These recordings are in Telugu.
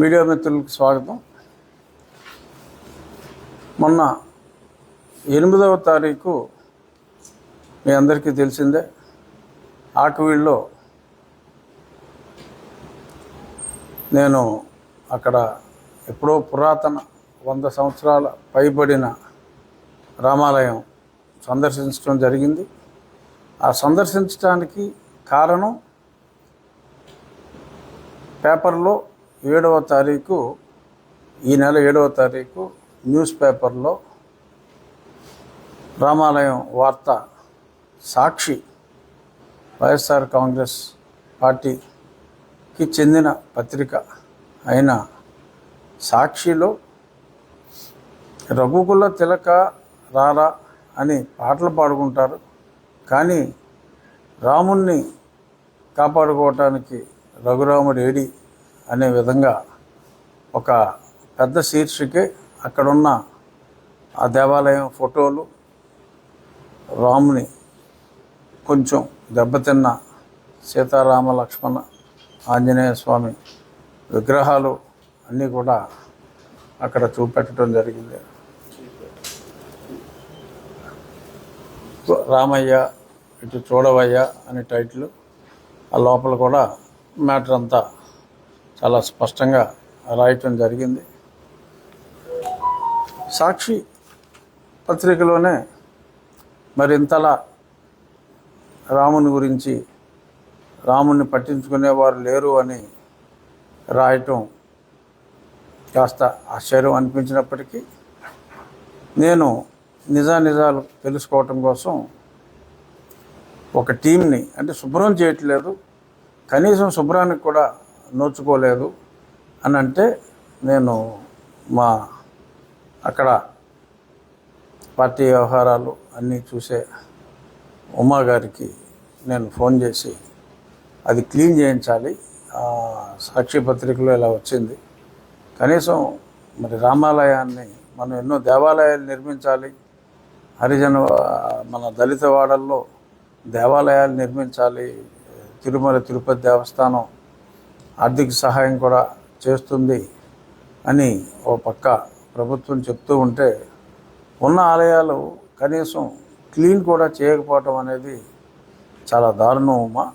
మీడియా మిత్రులకు స్వాగతం. మొన్న 8వ తారీఖు మీ అందరికీ తెలిసిందే, ఆకువీళ్ళలో నేను అక్కడ ఎప్పుడో పురాతన 100 సంవత్సరాల పైబడిన రామాలయం సందర్శించడం జరిగింది. ఆ సందర్శించడానికి కారణం పేపర్లో 7వ తారీఖు, ఈ నెల 7వ తారీఖు న్యూస్ పేపర్లో రామాలయం వార్త సాక్షి వైఎస్ఆర్ కాంగ్రెస్ పార్టీకి చెందిన పత్రిక అయిన సాక్షిలో రఘుకుల తిలక రారా అని పాటలు పాడుకుంటారు, కానీ రాముణ్ణి కాపాడుకోవటానికి రఘురాముడు ఏడి అనే విధంగా ఒక పెద్ద శీర్షికే అక్కడున్న ఆ దేవాలయం ఫోటోలు, రాముని కొంచెం దెబ్బతిన్న సీతారామ లక్ష్మణ ఆంజనేయ స్వామి విగ్రహాలు అన్నీ కూడా అక్కడ చూపెట్టడం జరిగింది. రామయ్య ఇటు చూడవయ్య అనే టైటిల్, ఆ లోపల కూడా మ్యాటర్ అంతా చాలా స్పష్టంగా రాయటం జరిగింది. సాక్షి పత్రికలోనే మరింతలా రాముని గురించి, రాముని పట్టించుకునేవారు లేరు అని రాయటం కాస్త ఆశ్చర్యం అనిపించినప్పటికీ, నేను నిజాలు తెలుసుకోవటం కోసం ఒక టీంని, అంటే శుభ్రం చేయట్లేదు, కనీసం శుభ్రానికి కూడా నోచుకోలేదు అని అంటే, నేను మా అక్కడ పార్టీ వ్యవహారాలు అన్నీ చూసే ఉమా గారికి నేను ఫోన్ చేసి అది క్లీన్ చేయించాలి, సాక్షి పత్రికలో ఇలా వచ్చింది, కనీసం మరి రామాలయాన్ని మనం ఎన్నో దేవాలయాలు నిర్మించాలి, హరిజన మన దళిత వాడల్లో దేవాలయాలు నిర్మించాలి, తిరుమల తిరుపతి దేవస్థానం ఆర్థిక సహాయం కూడా చేస్తుంది అని ఓ పక్క ప్రభుత్వం చెప్తూ ఉంటే, ఉన్న ఆలయాలు కనీసం క్లీన్ కూడా చేయకపోవటం అనేది చాలా దారుణమా,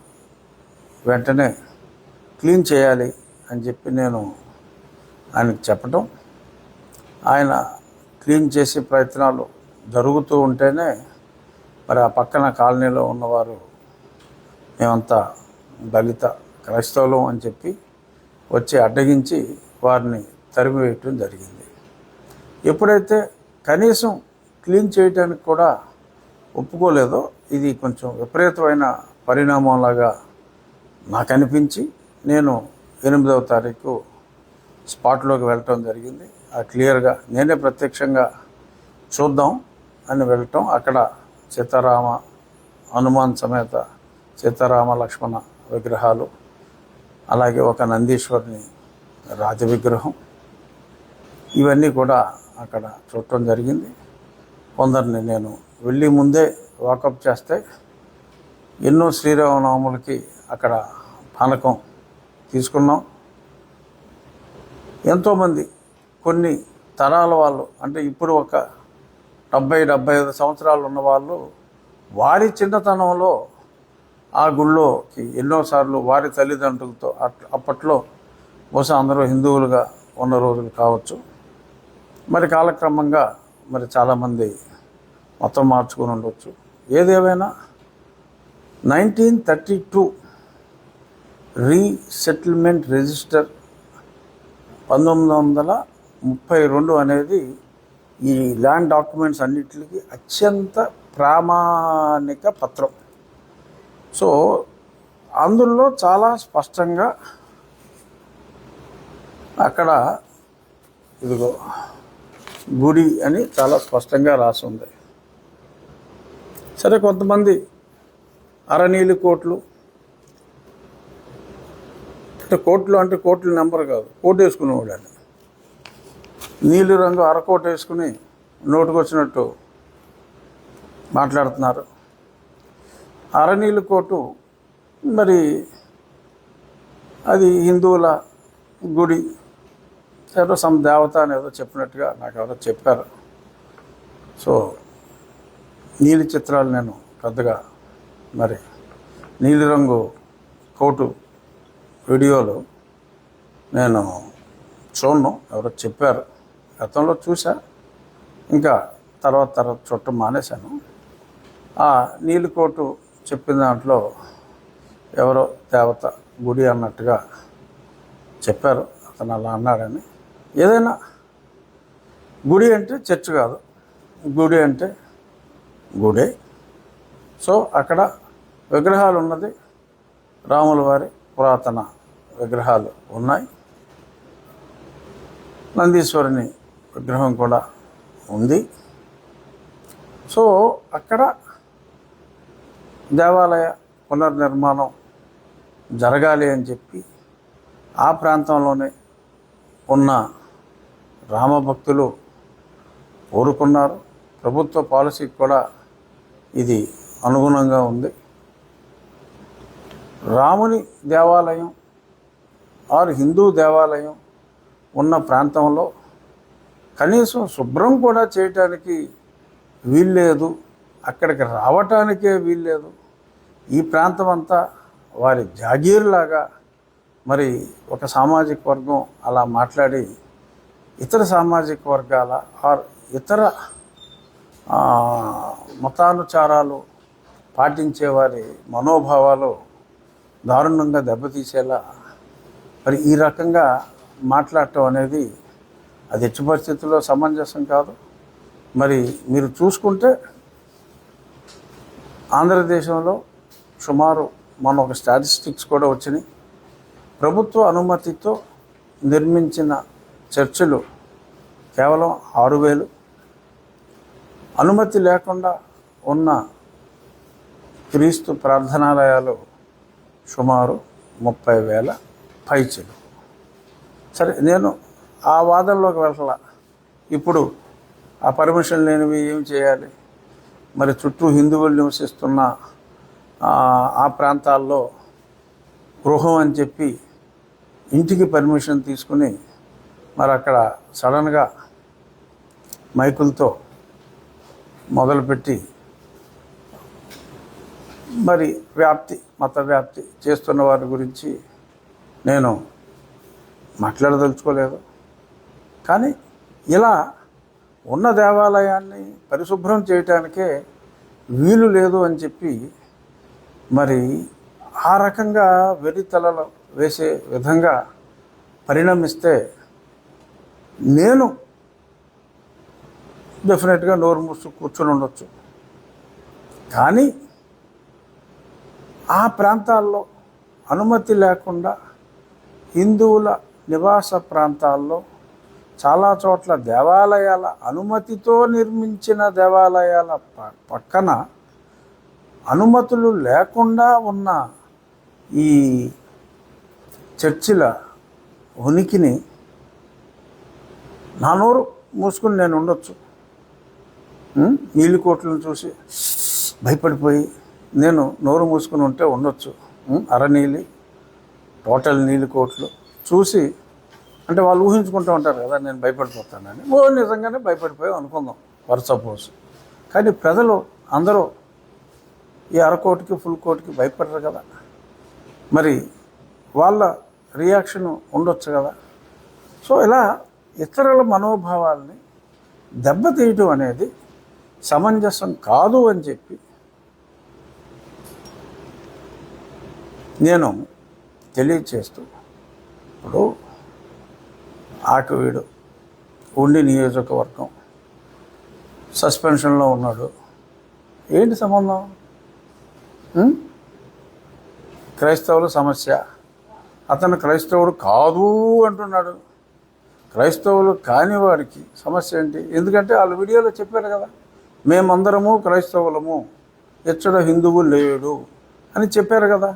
వెంటనే క్లీన్ చేయాలి అని చెప్పి నేను ఆయనకు చెప్పటం, ఆయన క్లీన్ చేసే ప్రయత్నాలు జరుగుతూ ఉంటేనే మరి ఆ పక్కన కాలనీలో ఉన్నవారు మేమంతా దళిత క్రైస్తవులం అని చెప్పి వచ్చి అడ్డగించి వారిని తరిమివేయటం జరిగింది. ఎప్పుడైతే కనీసం క్లీన్ చేయడానికి కూడా ఒప్పుకోలేదో, ఇది కొంచెం విపరీతమైన పరిణామంలాగా నాకు అనిపించి నేను 8వ తారీఖు స్పాట్లోకి వెళ్ళటం జరిగింది. ఆ క్లియర్గా నేనే ప్రత్యక్షంగా చూద్దాం అని వెళ్ళటం, అక్కడ సీతారామ హనుమాన్ సమేత సీతారామ లక్ష్మణ విగ్రహాలు, అలాగే ఒక నందీశ్వరుని రాజ విగ్రహం, ఇవన్నీ కూడా అక్కడ చూడటం జరిగింది. కొందరిని నేను వెళ్ళి ముందే వాకప్ చేస్తే, ఎన్నో శ్రీరామనవములకి అక్కడ పానకం తీసుకున్నాం. ఎంతోమంది కొన్ని తరాల వాళ్ళు, అంటే ఇప్పుడు ఒక 70-75 సంవత్సరాలు ఉన్నవాళ్ళు, వారి చిన్నతనంలో ఆ గుళ్ళోకి ఎన్నోసార్లు వారి తల్లిదండ్రులతో, అప్పట్లో బహుశా అందరూ హిందువులుగా ఉన్న రోజులు కావచ్చు, మరి కాలక్రమంగా మరి చాలామంది మొత్తం మార్చుకొని ఉండవచ్చు. ఏదేమైనా 1932 రీసెటిల్మెంట్ రిజిస్టర్ 1932 అనేది ఈ ల్యాండ్ డాక్యుమెంట్స్ అన్నిటికీ అత్యంత ప్రామాణిక పత్రం. సో అందులో చాలా స్పష్టంగా అక్కడ ఇదిగో గుడి అని చాలా స్పష్టంగా రాసి ఉంది. సరే, కొంతమంది అరనీలి కోట్లు, అంటే కోట్లు అంటే కోట్ల నెంబర్ కాదు, కోటు వేసుకునేవాడు అని, నీలి రంగు అరకోట వేసుకుని నోటుకొచ్చినట్టు మాట్లాడుతున్నారు. అరనీలి కోటు మరి అది హిందువుల గుడి, ఏదో సమ్ దేవత అని ఏదో చెప్పినట్టుగా నాకు ఎవరో చెప్పారు. సో నీలి చిత్రాలు నేను పెద్దగా మరి నీలిరంగు కోటు వీడియోలు నేను చూడను, ఎవరో చెప్పారు. గతంలో చూసా, ఇంకా తర్వాత చూడటం మానేశాను. ఆ నీలి కోటు చెప్పిన దాంట్లో ఎవరో దేవత గుడి అన్నట్టుగా చెప్పారు. అతను అలా అన్నాడని. ఏదైనా గుడి అంటే చర్చ్ కాదు, గుడి అంటే గుడే. సో అక్కడ విగ్రహాలు ఉన్నది, రాముల వారి పురాతన విగ్రహాలు ఉన్నాయి, నందీశ్వరుని విగ్రహం కూడా ఉంది. సో అక్కడ దేవాలయ పునర్నిర్మాణం జరగాలి అని చెప్పి ఆ ప్రాంతంలోనే ఉన్న రామభక్తులు కోరుకున్నారు. ప్రభుత్వ పాలసీకి కూడా ఇది అనుగుణంగా ఉంది. రాముని దేవాలయం ఆరు హిందూ దేవాలయం ఉన్న ప్రాంతంలో కనీసం శుభ్రం కూడా చేయటానికి వీల్లేదు, అక్కడికి రావటానికే వీల్లేదు. ఈ ప్రాంతం అంతా వారి జాగీర్లాగా మరి ఒక సామాజిక వర్గం అలా మాట్లాడి ఇతర సామాజిక వర్గాల ఆర్ ఇతర మతానుచారాలు పాటించే వారి మనోభావాలు దారుణంగా దెబ్బతీసేలా మరి ఈ రకంగా మాట్లాడటం అనేది అది ఎట్టి పరిస్థితుల్లో సమంజసం కాదు. మరి మీరు చూసుకుంటే ఆంధ్రదేశంలో సుమారు మన ఒక స్టాటిస్టిక్స్ కూడా వచ్చినాయి. ప్రభుత్వ అనుమతితో నిర్మించిన చర్చిలు కేవలం 6,000, అనుమతి లేకుండా ఉన్న క్రీస్తు ప్రార్థనాలయాలు సుమారు 30,000 పైచిలు. సరే, నేను ఆ వాదనలోకి వెళ్ళాల. ఇప్పుడు ఆ పర్మిషన్ లేనివి ఏం చేయాలి? మరి చుట్టూ హిందువులు నివసిస్తున్న ఆ ప్రాంతాల్లో గృహం అని చెప్పి ఇంటికి పర్మిషన్ తీసుకుని మరి అక్కడ సడన్గా మైకులతో మొదలుపెట్టి మరి మత వ్యాప్తి చేస్తున్న వారి గురించి నేను మాట్లాడదలుచుకోలేదు. కానీ ఇలా ఉన్న దేవాలయాన్ని పరిశుభ్రం చేయటానికే వీలు లేదు అని చెప్పి మరి ఆ రకంగా వెర్రితలలో వేసే విధంగా పరిణమిస్తే నేను డెఫినెట్గా నోరు మూసు కూర్చొని ఉండొచ్చు. కానీ ఆ ప్రాంతాల్లో అనుమతి లేకుండా హిందువుల నివాస ప్రాంతాల్లో చాలా చోట్ల దేవాలయాల అనుమతితో నిర్మించిన దేవాలయాల పక్కన అనుమతులు లేకుండా ఉన్న ఈ చర్చిల ఉనికిని నా నోరు మూసుకుని నేను ఉండొచ్చు. నీలి కోట్లను చూసి భయపడిపోయి నేను నోరు మూసుకుని ఉంటే ఉండొచ్చు. అరనీలి టోటల్ నీలి కోట్లు చూసి అంటే వాళ్ళు ఊహించుకుంటూ ఉంటారు కదా నేను భయపడిపోతానని. నిజంగానే భయపడిపోయాం అనుకుందాం ఫర్ సపోజ్. కానీ ప్రజలు అందరూ ఈ అరకోటికి ఫుల్ కోటికి భయపడరు కదా, మరి వాళ్ళ రియాక్షన్ ఉండొచ్చు కదా. సో ఇలా ఇతరుల మనోభావాల్ని దెబ్బతీయటం అనేది సమంజసం కాదు అని చెప్పి నేను తెలియచేస్తూ, ఇప్పుడు ఆకువీడు ఉండి నియోజకవర్గం సస్పెన్షన్లో ఉన్నాడు. ఏంటి సంబంధం? క్రైస్తవుల సమస్య. అతను క్రైస్తవుడు కాదు అంటున్నాడు. క్రైస్తవులు కాని వాడికి సమస్య ఏంటి? ఎందుకంటే వాళ్ళు వీడియోలో చెప్పారు కదా, మేమందరము క్రైస్తవులము, ఎచ్చడ హిందువు లేడు అని చెప్పారు కదా.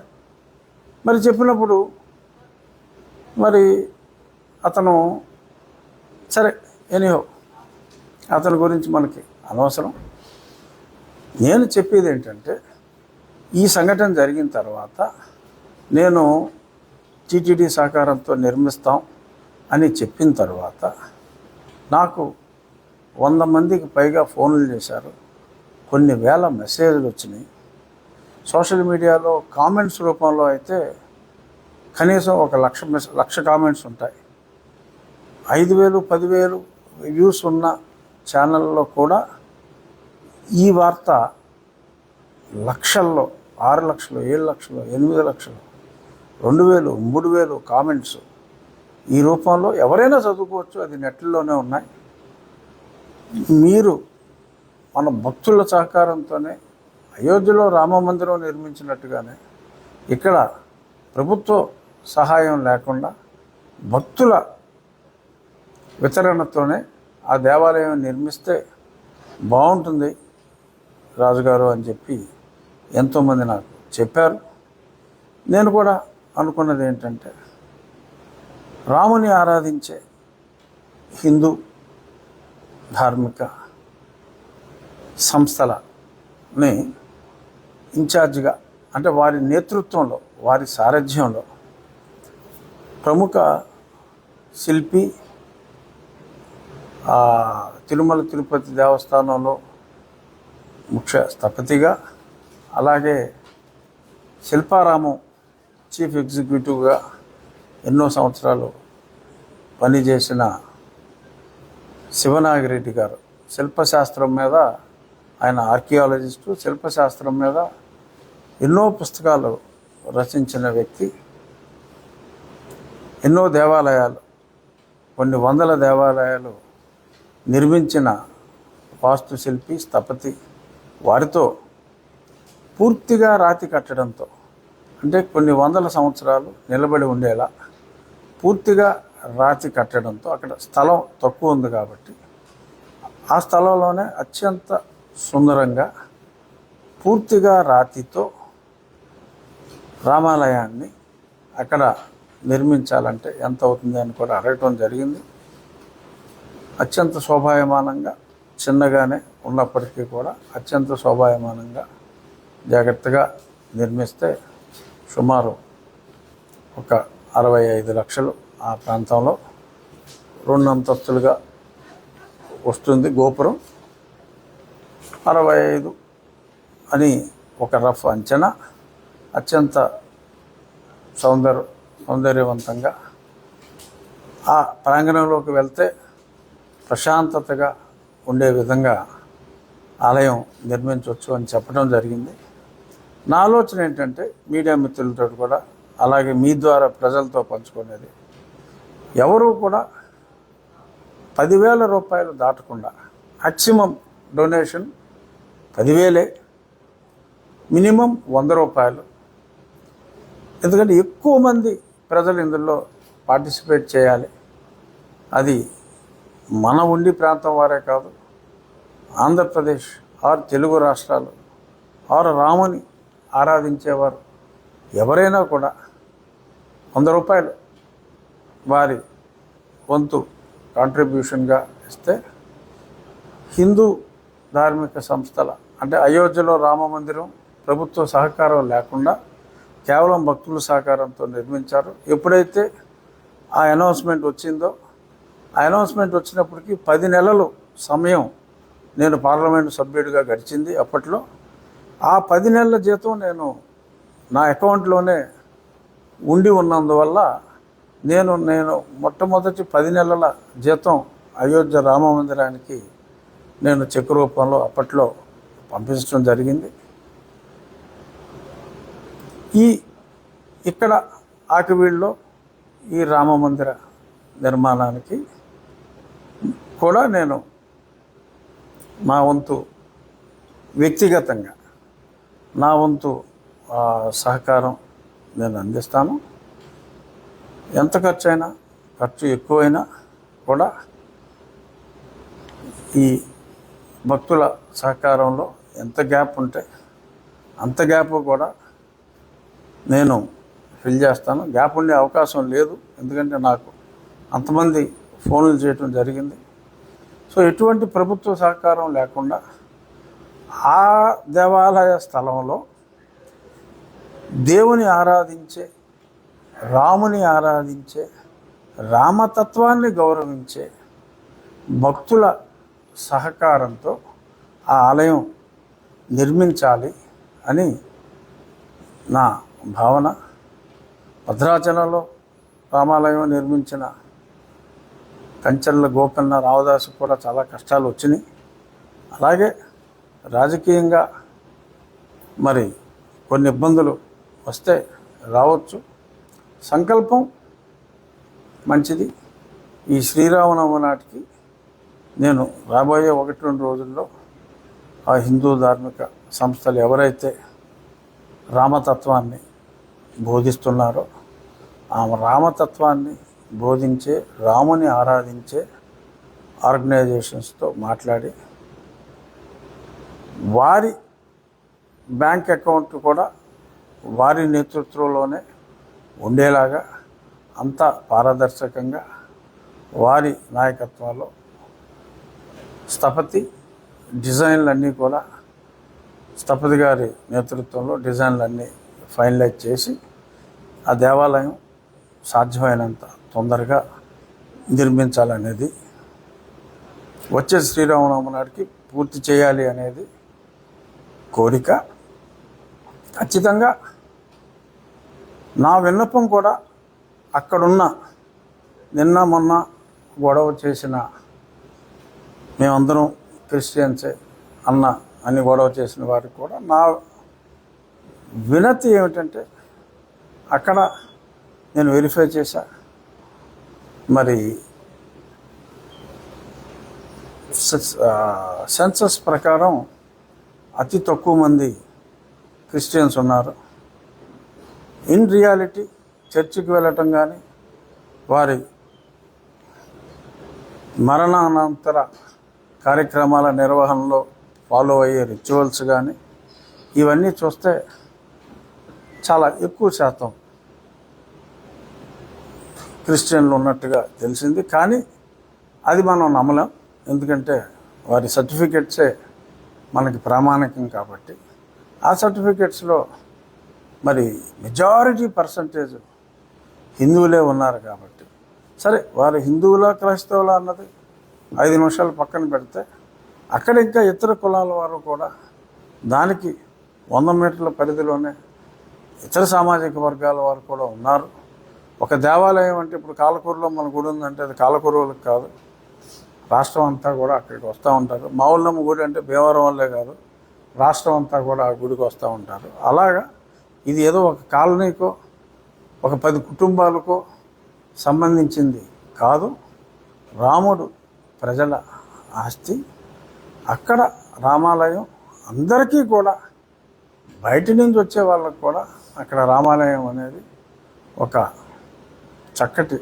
మరి చెప్పినప్పుడు మరి అతను సరే, ఎనీహో అతని గురించి మనకి అనవసరం. నేను చెప్పేది ఏంటంటే, ఈ సంఘటన జరిగిన తర్వాత నేను టీటీడీ సహకారంతో నిర్మిస్తాం, అని చెప్పిన తర్వాత నాకు 100 మందికి పైగా ఫోన్లు చేశారు, కొన్ని వేల మెసేజ్లు వచ్చినాయి. సోషల్ మీడియాలో కామెంట్స్ రూపంలో అయితే కనీసం 1,00,000 కామెంట్స్ ఉంటాయి. 5,000, 10,000 వ్యూస్ ఉన్న ఛానల్లో కూడా ఈ వార్త లక్షల్లో, 6 లక్షలు, 7 లక్షలు, 8 లక్షలు, 2,000, 3,000 కామెంట్స్ ఈ రూపంలో ఎవరైనా చదువుకోవచ్చు. అది నెట్లోనే ఉన్నాయి. మీరు మన భక్తుల సహకారంతోనే అయోధ్యలో రామ మందిరం నిర్మించినట్టుగానే ఇక్కడ ప్రభుత్వ సహాయం లేకుండా భక్తుల వితరణతోనే ఆ దేవాలయం నిర్మిస్తే బాగుంటుంది రాజుగారు అని చెప్పి ఎంతోమంది నాకు చెప్పారు. నేను కూడా అనుకున్నది ఏంటంటే, రాముని ఆరాధించే హిందూ ధార్మిక సంస్థలని ఇన్ఛార్జిగా, అంటే వారి నేతృత్వంలో, వారి సారథ్యంలో ప్రముఖ శిల్పి, తిరుమల తిరుపతి దేవస్థానంలో ముఖ్య స్థపతిగా, అలాగే శిల్పారామం చీఫ్ ఎగ్జిక్యూటివ్గా ఎన్నో సంవత్సరాలు పనిచేసిన శివనాగిరెడ్డి గారు, శిల్పశాస్త్రం మీద ఆయన ఆర్కియాలజిస్టు, శిల్పశాస్త్రం మీద ఎన్నో పుస్తకాలు రచించిన వ్యక్తి, ఎన్నో దేవాలయాలు, కొన్ని వందల దేవాలయాలు నిర్మించిన వాస్తుశిల్పి, స్థపతి. వారితో పూర్తిగా రాతి కట్టడంతో, అంటే కొన్ని వందల సంవత్సరాలు నిలబడి ఉండేలా పూర్తిగా రాతి కట్టడంతో, అక్కడ స్థలం తక్కువ ఉంది కాబట్టి ఆ స్థలంలోనే అత్యంత సుందరంగా పూర్తిగా రాతితో రామాలయాన్ని అక్కడ నిర్మించాలంటే ఎంత అవుతుంది అని కూడా అడగటం జరిగింది. అత్యంత శోభాయమానంగా, చిన్నగానే ఉన్నప్పటికీ కూడా అత్యంత శోభాయమానంగా జాగ్రత్తగా నిర్మిస్తే సుమారు ఒక 65 లక్షలు ఆ ప్రాంతంలో 2 అంతస్తులుగా వస్తుంది గోపురం. 65 అని ఒక రఫ్ అంచనా. అత్యంత సౌందర్యవంతంగా ఆ ప్రాంగణంలోకి వెళ్తే ప్రశాంతతగా ఉండే విధంగా ఆలయం నిర్మించవచ్చు అని చెప్పడం జరిగింది. నా ఆలోచన ఏంటంటే, మీడియా మిత్రులతో కూడా, అలాగే మీ ద్వారా ప్రజలతో పంచుకునేది, ఎవరు కూడా 10,000 రూపాయలు దాటకుండా, మ్యాక్సిమం డొనేషన్ 10,000, మినిమం 100 రూపాయలు. ఎందుకంటే ఎక్కువ మంది ప్రజలు ఇందులో పార్టిసిపేట్ చేయాలి. అది మన ఉండి ప్రాంతం వారే కాదు, ఆంధ్రప్రదేశ్ ఆరు తెలుగు రాష్ట్రాలు ఆరు రాముని ఆరాధించేవారు ఎవరైనా కూడా 100 రూపాయలు వారి వంతు కాంట్రిబ్యూషన్గా ఇస్తే హిందూ ధార్మిక సంస్థల, అంటే అయోధ్యలో రామ మందిరం ప్రభుత్వ సహకారం లేకుండా కేవలం భక్తుల సహకారంతో నిర్మించారు. ఎప్పుడైతే ఆ అనౌన్స్మెంట్ వచ్చిందో, ఆ అనౌన్స్మెంట్ వచ్చినప్పటికీ 10 నెలలు సమయం నేను పార్లమెంటు సభ్యుడిగా గడిచింది. అప్పట్లో ఆ 10 నెలల జీతం నేను నా అకౌంట్లోనే ఉండి ఉన్నందువల్ల నేను మొట్టమొదటి 10 నెలల జీతం అయోధ్య రామ మందిరానికి నేను చెక్ రూపంలో అప్పట్లో పంపించడం జరిగింది. ఇక్కడ ఆకివీడులో ఈ రామ మందిర నిర్మాణానికి కూడా నేను నా వంతు వ్యక్తిగతంగా నా వంతు సహకారం నేను అందిస్తాను. ఎంత ఖర్చు ఎక్కువైనా కూడా ఈ భక్తుల సహకారంలో ఎంత గ్యాప్ ఉంటే అంత గ్యాప్ కూడా నేను ఫిల్ చేస్తాను. గ్యాప్ ఉండే అవకాశం లేదు, ఎందుకంటే నాకు అంతమంది ఫోన్లు చేయటం జరిగింది. సో ఎటువంటి ప్రభుత్వ సహకారం లేకుండా ఆ దేవాలయ స్థలంలో దేవుని ఆరాధించే, రాముని ఆరాధించే రామతత్వాన్ని గౌరవించే భక్తుల సహకారంతో ఆ ఆలయం నిర్మించాలి అని నా భావన. భద్రాచలంలో రామాలయం నిర్మించిన కంచర్ల గోపన్న రామదాసు కూడా చాలా కష్టాలు వచ్చినాయి. అలాగే రాజకీయంగా మరి కొన్ని ఇబ్బందులు వస్తే రావచ్చు. సంకల్పం మంచిది. ఈ శ్రీరామనవమి నాటికి నేను రాబోయే 1-2 రోజుల్లో ఆ హిందూ ధార్మిక సంస్థలు ఎవరైతే రామతత్వాన్ని బోధిస్తున్నారో ఆ రామతత్వాన్ని బోధించే, రాముని ఆరాధించే ఆర్గనైజేషన్స్తో మాట్లాడి వారి బ్యాంక్ అకౌంట్ కూడా వారి నేతృత్వంలోనే ఉండేలాగా అంతా పారదర్శకంగా వారి నాయకత్వంలో స్థపతి డిజైన్లన్నీ కూడా స్థపతి గారి నేతృత్వంలో డిజైన్లన్నీ ఫైనలైజ్ చేసి ఆ దేవాలయం సాధ్యమైనంత తొందరగా నిర్మించాలనేది, వచ్చే శ్రీరామనవమి నాటికి పూర్తి చేయాలి అనేది కోరిక. ఖచ్చితంగా నా విన్నపం కూడా అక్కడున్న నిన్న మొన్న గొడవ చేసిన మేమందరం క్రిస్టియన్సే అని గొడవ చేసిన వారికి కూడా నా వినతి ఏమిటంటే, అక్కడ నేను వెరిఫై చేశా, మరి సెన్సస్ ప్రకారం అతి తక్కువ మంది క్రిస్టియన్స్ ఉన్నారు. ఇన్ రియాలిటీ చర్చికి వెళ్ళటం కానీ, వారి మరణానంతర కార్యక్రమాల నిర్వహణలో ఫాలో అయ్యే రిచువల్స్ కానీ ఇవన్నీ చూస్తే చాలా ఎక్కువ శాతం క్రిస్టియన్లు ఉన్నట్టుగా తెలిసింది. కానీ అది మనం నమ్మలేం, ఎందుకంటే వారి సర్టిఫికెట్సే మనకి ప్రామాణికం కాబట్టి. ఆ సర్టిఫికెట్స్లో మరి మెజారిటీ పర్సంటేజ్ హిందువులే ఉన్నారు కాబట్టి, సరే వారు హిందువులా క్రైస్తవులా అన్నది 5 నిమిషాలు పక్కన పెడితే, అక్కడ ఇంకా ఇతర కులాల వారు కూడా దానికి 100 మీటర్ల పరిధిలోనే ఇతర సామాజిక వర్గాల వారు కూడా ఉన్నారు. ఒక దేవాలయం అంటే ఇప్పుడు కాలకూరులో మన గుడి ఉందంటే అది కాలకూరులకు కాదు, రాష్ట్రం అంతా కూడా అక్కడికి వస్తూ ఉంటారు. మావుళ్ళమ్మ గుడి అంటే భీమవరం వల్లే కాదు, రాష్ట్రం అంతా కూడా ఆ గుడికి వస్తూ ఉంటారు. అలాగా ఇది ఏదో ఒక కాలనీకో ఒక 10 కుటుంబాలకో సంబంధించింది కాదు. రాముడు ప్రజల ఆస్తి. అక్కడ రామాలయం అందరికీ కూడా, బయట నుంచి వచ్చే వాళ్ళకు కూడా అక్కడ రామాలయం అనేది ఒక చక్కటి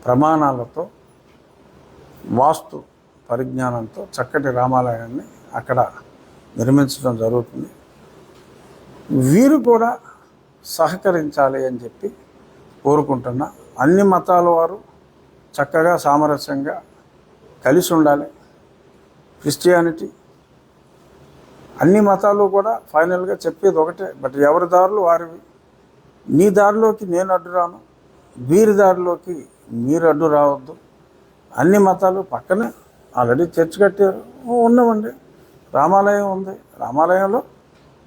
ప్రమాణాలతో, వాస్తు పరిజ్ఞానంతో చక్కటి రామాలయాన్ని అక్కడ నిర్మించడం జరుగుతుంది. వీరు కూడా సహకరించాలి అని చెప్పి కోరుకుంటున్నా. అన్ని మతాల వారు చక్కగా సామరస్యంగా కలిసి ఉండాలి. క్రిస్టియానిటీ, అన్ని మతాలు కూడా ఫైనల్గా చెప్పేది ఒకటే, బట్ ఎవరి దారులు వారివి. నీ దారిలోకి నేను అడ్డు రాను, వీరి దారిలోకి మీరు అడ్డు రావద్దు. అన్ని మతాలు పక్కనే ఆల్రెడీ చర్చ్ కట్టారు, ఉన్నామండి. రామాలయం ఉంది, రామాలయంలో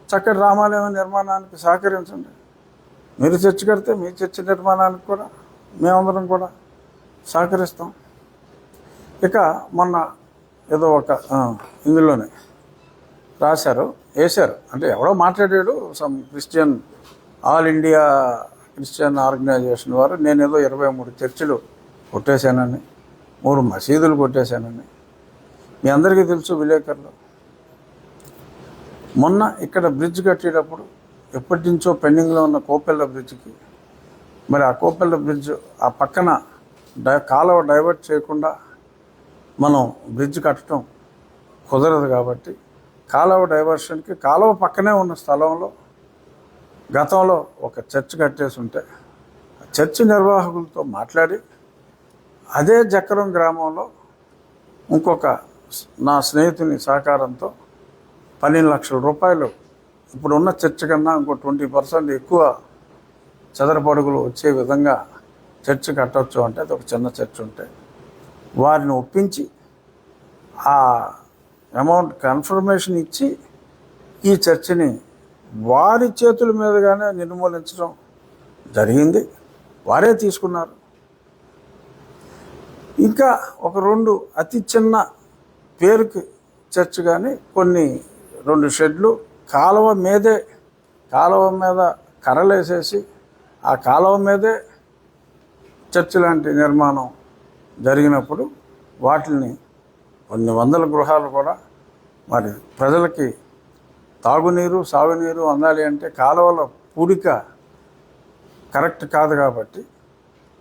చక్కటి రామాలయం నిర్మాణానికి సహకరించండి. మీరు చర్చ్ కడితే మీ చర్చ్ నిర్మాణానికి కూడా మేమందరం కూడా సహకరిస్తాం. ఇక మొన్న ఏదో ఒక ఇందులోనే వేశారు, అంటే ఎవడో మాట్లాడాడు, some Christian all India Christian organisation వారు, నేనేదో 23 చర్చిలు కొట్టేశానని, 3 మసీదులు కొట్టేశానని. మీ అందరికీ తెలుసు విలేకరులు. మొన్న ఇక్కడ బ్రిడ్జ్ కట్టేటప్పుడు ఎప్పటి నుంచో పెండింగ్లో ఉన్న కోపెల్ల బ్రిడ్జ్కి, మరి ఆ కోపెల్ల బ్రిడ్జ్ ఆ పక్కన కాలువ డైవర్ట్ చేయకుండా మనం బ్రిడ్జ్ కట్టడం కుదరదు కాబట్టి, కాలువ డైవర్షన్కి కాలువ పక్కనే ఉన్న స్థలంలో గతంలో ఒక చర్చ్ కట్టేసి ఉంటే చర్చ్ నిర్వాహకులతో మాట్లాడి, అదే జక్కరం గ్రామంలో ఇంకొక నా స్నేహితుని సహకారంతో 12 లక్షల రూపాయలు ఇప్పుడున్న చర్చ్ కన్నా ఇంకో 20% ఎక్కువ చదరపు అడుగులు వచ్చే విధంగా చర్చ్ కట్టవచ్చు అంటే అది ఒక చిన్న చర్చ్ ఉంటే వారిని ఒప్పించి ఆ అమౌంట్ కన్ఫర్మేషన్ ఇచ్చి ఈ చర్చిని వారి చేతుల మీదుగానే నిర్మూలించడం జరిగింది. వారే తీసుకున్నారు. ఇంకా ఒక 2 అతి చిన్న పేరుకి చర్చ్ కానీ కొన్ని 2 షెడ్లు కాలువ మీద కర్రలేసేసి ఆ కాలువ మీదే చర్చ్ లాంటి నిర్మాణం జరిగినప్పుడు వాటిని కొన్ని వందల గృహాలు కూడా మరి ప్రజలకి తాగునీరు సాగునీరు అందాలి అంటే కాలువల పూడిక కరెక్ట్ కాదు కాబట్టి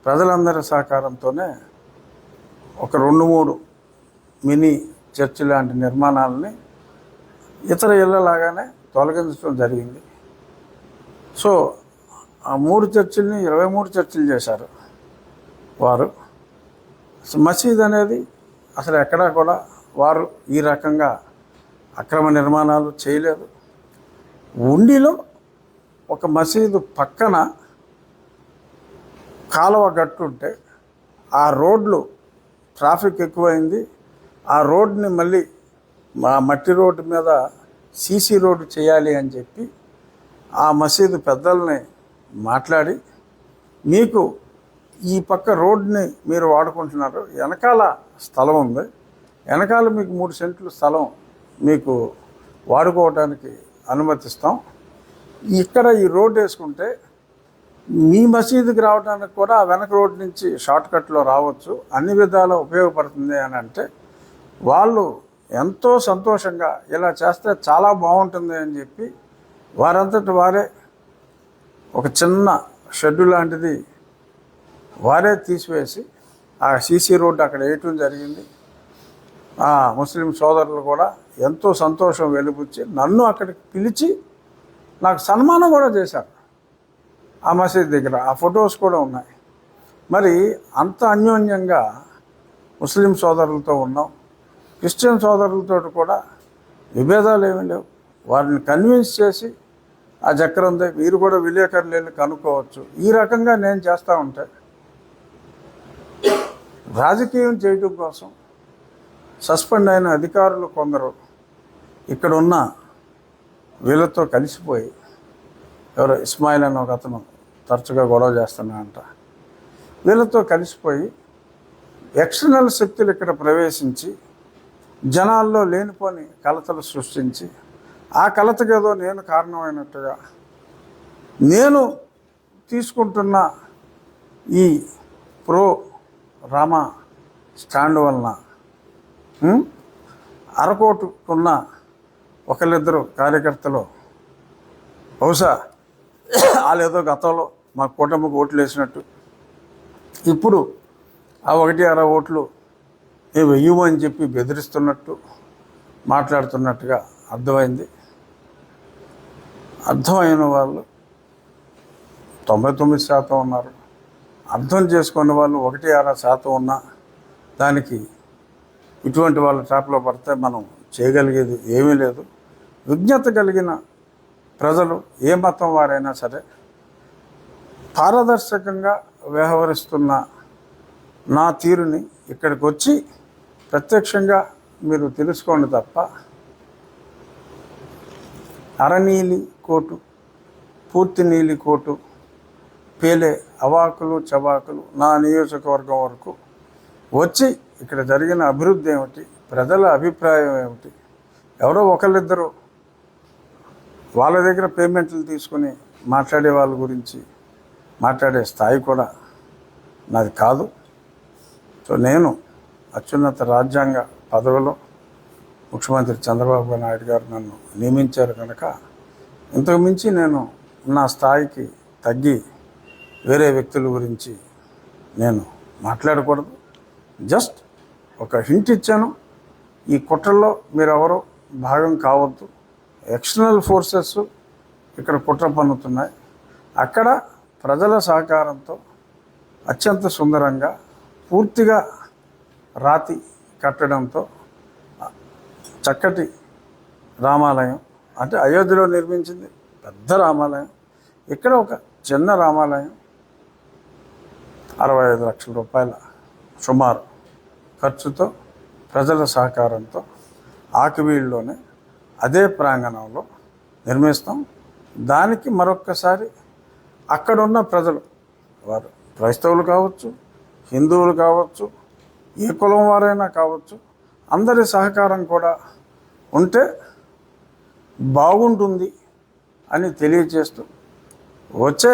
ప్రజలందరి సహకారంతోనే ఒక 2-3 మినీ చర్చి లాంటి నిర్మాణాలని ఇతర ఇళ్ళలాగానే తొలగించడం జరిగింది. సో ఆ 3 చర్చిల్ని 23 చర్చిలు చేశారు వారు. మసీద్ అనేది అసలు ఎక్కడా కూడా వారు ఈ రకంగా అక్రమ నిర్మాణాలు చేయలేదు. ఉండిలో ఒక మసీదు పక్కన కాలువ గట్టుంటే ఆ రోడ్లు ట్రాఫిక్ ఎక్కువైంది. ఆ రోడ్ని మళ్ళీ మా మట్టి రోడ్డు మీద సీసీ రోడ్డు చేయాలి అని చెప్పి ఆ మసీదు పెద్దల్ని మాట్లాడి, మీకు ఈ పక్క రోడ్ని మీరు వాడుకుంటున్నారు, వెనకాల స్థలం ఉంది, వెనకాల మీకు 3 సెంట్లు స్థలం మీకు వాడుకోవడానికి అనుమతిస్తాం, ఇక్కడ ఈ రోడ్డు వేసుకుంటే మీ మసీదుకి రావడానికి కూడా ఆ వెనక రోడ్డు నుంచి షార్ట్కట్లో రావచ్చు, అన్ని విధాలా ఉపయోగపడుతుంది అని అంటే వాళ్ళు ఎంతో సంతోషంగా ఇలా చేస్తే చాలా బాగుంటుంది అని చెప్పి వారంతటి వారే ఒక చిన్న షెడ్డు లాంటిది వారే తీసివేసి ఆ సీసీ రోడ్డు అక్కడ వేయటం జరిగింది. ఆ ముస్లిం సోదరులు కూడా ఎంతో సంతోషం వెలిబుచ్చి నన్ను అక్కడికి పిలిచి నాకు సన్మానం కూడా చేశారు ఆ మసీద్ దగ్గర. ఆ ఫొటోస్ కూడా ఉన్నాయి. మరి అంత అన్యోన్యంగా ముస్లిం సోదరులతో ఉన్నాం. క్రిస్టియన్ సోదరులతో కూడా విభేదాలు ఏమీ లేవు. వారిని కన్విన్స్ చేసి ఆ చక్రం ఉంది, మీరు కూడా విలేకరులు వెళ్ళి కనుక్కోవచ్చు. ఈ రకంగా నేను చేస్తూ ఉంటే రాజకీయం చేయడం కోసం సస్పెండ్ అయిన అధికారులు కొందరు ఇక్కడ ఉన్న వీళ్ళతో కలిసిపోయి, ఎవరో ఇస్మాయిల్ అని ఒక అతను తరచుగా గొడవ చేస్తున్నాడంట, వీళ్ళతో కలిసిపోయి ఎక్స్టర్నల్ శక్తులు ఇక్కడ ప్రవేశించి జనాల్లో లేనిపోని కలతలు సృష్టించి ఆ కలతకేదో నేను కారణమైనట్టుగా నేను తీసుకుంటున్న ఈ ప్రో రామా స్టాండ్ వలన అరకోటుకున్న ఒకళ్ళిద్దరు కార్యకర్తలు బహుశా వాళ్ళేదో గతంలో మా కూటమికి ఓట్లు వేసినట్టు ఇప్పుడు ఆ 1-6 ఓట్లు వెయ్యమని చెప్పి బెదిరిస్తున్నట్టు మాట్లాడుతున్నట్టుగా అర్థమైంది. అర్థమైన వాళ్ళు 99% ఉన్నారు. అర్థం చేసుకున్న వాళ్ళు 1-6% ఉన్నా దానికి ఇటువంటి వాళ్ళ ట్రాప్లో పడితే మనం చేయగలిగేది ఏమీ లేదు. విజ్ఞత కలిగిన ప్రజలు ఏ మతం వారైనా సరే పారదర్శకంగా వ్యవహరిస్తున్న నా తీరుని ఇక్కడికి వచ్చి ప్రత్యక్షంగా మీరు తెలుసుకోండి తప్ప అరనీలి కోటు పూర్తి నీలి కోటు పేలే అవాకులు చవాకులు నా నియోజకవర్గం వరకు వచ్చి ఇక్కడ జరిగిన అభివృద్ధి ఏమిటి, ప్రజల అభిప్రాయం ఏమిటి, ఎవరో ఒకళ్ళిద్దరూ వాళ్ళ దగ్గర పేమెంట్లు తీసుకుని మాట్లాడే వాళ్ళ గురించి మాట్లాడే స్థాయి కూడా నాది కాదు. సో నేను అత్యున్నత రాజ్యాంగ పదవిలో ముఖ్యమంత్రి చంద్రబాబు నాయుడు గారు నన్ను నియమించారు కనుక ఇంతకు మించి నేను నా స్థాయికి తగ్గి వేరే వ్యక్తుల గురించి నేను మాట్లాడకూడదు. జస్ట్ ఒక హింట్ ఇచ్చాను, ఈ కుట్రలో మీరెవరో భాగం కావద్దు. ఎక్స్టర్నల్ ఫోర్సెస్ ఇక్కడ కుట్ర పన్నుతున్నాయి. అక్కడ ప్రజల సహకారంతో అత్యంత సుందరంగా పూర్తిగా రాతి కట్టడంతో చక్కటి రామాలయం, అంటే అయోధ్యలో నిర్మించింది పెద్ద రామాలయం, ఇక్కడ ఒక చిన్న రామాలయం 65 లక్షల రూపాయల సుమారు ఖర్చుతో ప్రజల సహకారంతో ఆకివీడులోనే అదే ప్రాంగణంలో నిర్మిస్తాం. దానికి మరొక్కసారి అక్కడున్న ప్రజలు, వారు క్రైస్తవులు కావచ్చు, హిందువులు కావచ్చు, ఏ కులం వారైనా కావచ్చు, అందరి సహకారం కూడా ఉంటే బాగుంటుంది అని తెలియజేస్తూ వచ్చే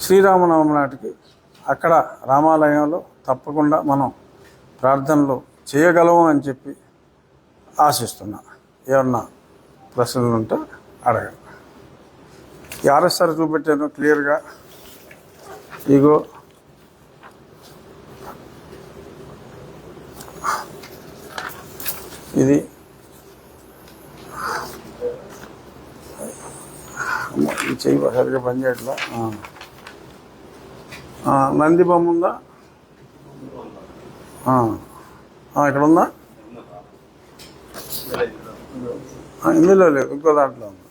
శ్రీరామనవమి నాటికి అక్కడ రామాలయంలో తప్పకుండా మనం ప్రార్థనలు చేయగలము అని చెప్పి ఆశిస్తున్నా. ఏమన్నా ప్రశ్నలు ఉంటే అడగండి. ఈ ఆర్ఎస్ఆర్ చూపెట్టాను క్లియర్గా. ఇగో ఇది చెయ్యి సరిగ్గా పనిచేయట్లా. నంది బొమ్మ ఉందా? ఇక్కడ ఉందా? ఇందులో లేదు, ఇంకో దాంట్లో ఉంది.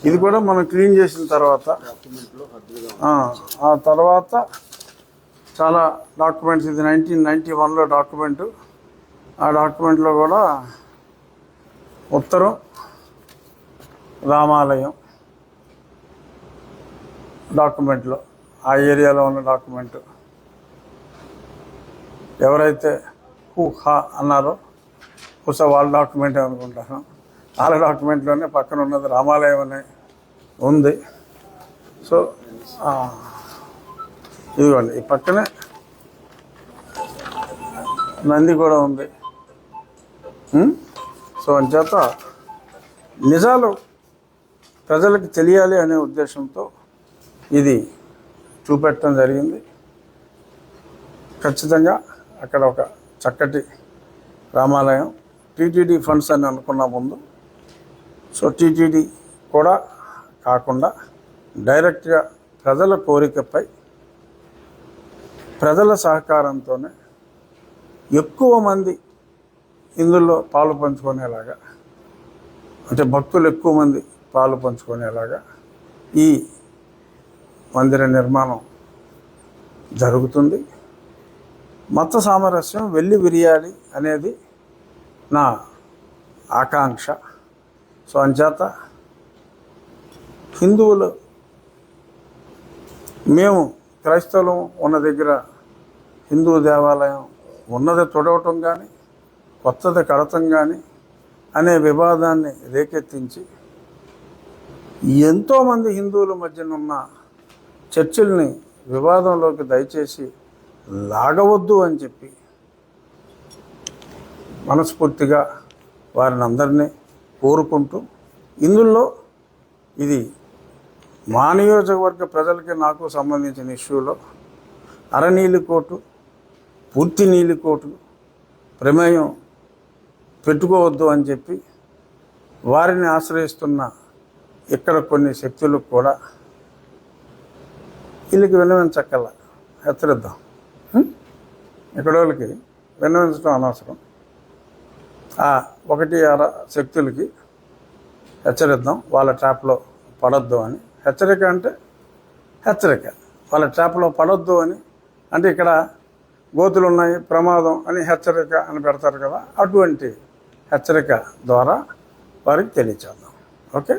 ఇది కూడా మనం క్లీన్ చేసిన తర్వాత ఆ తర్వాత చాలా డాక్యుమెంట్స్, ఇది 1991లో డాక్యుమెంటు. ఆ డాక్యుమెంట్లో కూడా ఉత్తరం రామాలయం డాక్యుమెంట్లో ఆ ఏరియాలో ఉన్న డాక్యుమెంటు ఎవరైతే హా అన్నారో బహుశా వాళ్ళ డాక్యుమెంటే అనుకుంటాను. వాళ్ళ డాక్యుమెంట్లోనే పక్కన ఉన్నది రామాలయం అనే ఉంది. సో ఇదిగోండి, ఈ పక్కనే నంది కూడా ఉంది. సో అంచేత నిజాలు ప్రజలకు తెలియాలి అనే ఉద్దేశంతో ఇది చూపెట్టడం జరిగింది. ఖచ్చితంగా అక్కడ ఒక చక్కటి రామాలయం టీటీడీ ఫండ్స్ అని అనుకున్న ముందు. సో టీటీడీ కూడా కాకుండా డైరెక్ట్గా ప్రజల కోరికపై ప్రజల సహకారంతోనే ఎక్కువ మంది ఇందులో పాలు పంచుకునేలాగా, అంటే భక్తులు ఎక్కువ మంది పాలు పంచుకునేలాగా ఈ మందిర నిర్మాణం జరుగుతుంది. మత సామరస్యం వెళ్ళి విరియాలి అనేది నా ఆకాంక్ష. సో అంచేత హిందువులు, మేము క్రైస్తవులు ఉన్న దగ్గర హిందూ దేవాలయం ఉన్నది తొడవటం కానీ కొత్తది కడతం కానీ అనే వివాదాన్ని రేకెత్తించి ఎంతోమంది హిందువుల మధ్యనున్న చర్చల్ని వివాదంలోకి దయచేసి లాగవద్దు అని చెప్పి మనస్ఫూర్తిగా వారిని అందరినీ కోరుకుంటూ, ఇందులో ఇది మా నియోజకవర్గ ప్రజలకి నాకు సంబంధించిన ఇష్యూలో అరనీలికోటు, పూర్తి నీలికోటు ప్రమేయం పెట్టుకోవద్దు అని చెప్పి వారిని ఆశ్రయిస్తున్న ఇక్కడ కొన్ని శక్తులకు కూడా వీళ్ళకి విన్నవించక్కల హెచ్చరిద్దాం. ఇక్కడ వాళ్ళకి విన్నవించడం అనవసరం. ఆ 1-6 శక్తులకి హెచ్చరిద్దాం, వాళ్ళ ట్రాప్లో పడొద్దు అని. హెచ్చరిక అంటే హెచ్చరిక, వాళ్ళ ట్రాప్లో పడొద్దు అని అంటే ఇక్కడ గోతులు ఉన్నాయి, ప్రమాదం అని హెచ్చరిక అని పెడతారు కదా, అటువంటి హెచ్చరిక ద్వారా వారికి తెలియచేద్దాం. ఓకే.